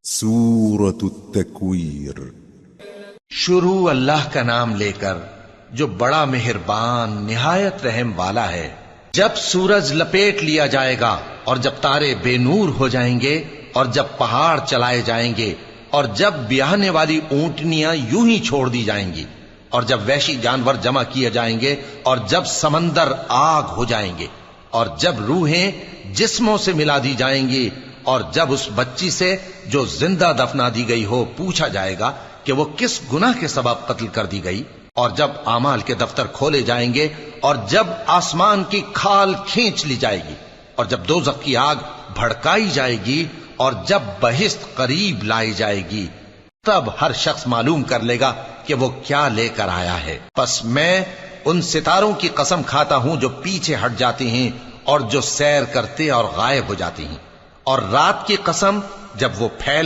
سورة التکویر۔ شروع اللہ کا نام لے کر جو بڑا مہربان نہایت رحم والا ہے۔ جب سورج لپیٹ لیا جائے گا اور جب تارے بے نور ہو جائیں گے اور جب پہاڑ چلائے جائیں گے اور جب بیاہنے والی اونٹنیاں یوں ہی چھوڑ دی جائیں گی اور جب وحشی جانور جمع کیے جائیں گے اور جب سمندر آگ ہو جائیں گے اور جب روحیں جسموں سے ملا دی جائیں گی اور جب اس بچی سے جو زندہ دفنا دی گئی ہو پوچھا جائے گا کہ وہ کس گناہ کے سبب قتل کر دی گئی، اور جب اعمال کے دفتر کھولے جائیں گے اور جب آسمان کی کھال کھینچ لی جائے گی اور جب دوزخ کی آگ بھڑکائی جائے گی اور جب بہشت قریب لائی جائے گی، تب ہر شخص معلوم کر لے گا کہ وہ کیا لے کر آیا ہے۔ پس میں ان ستاروں کی قسم کھاتا ہوں جو پیچھے ہٹ جاتے ہیں اور جو سیر کرتے اور غائب ہو جاتے ہیں، اور رات کی قسم جب وہ پھیل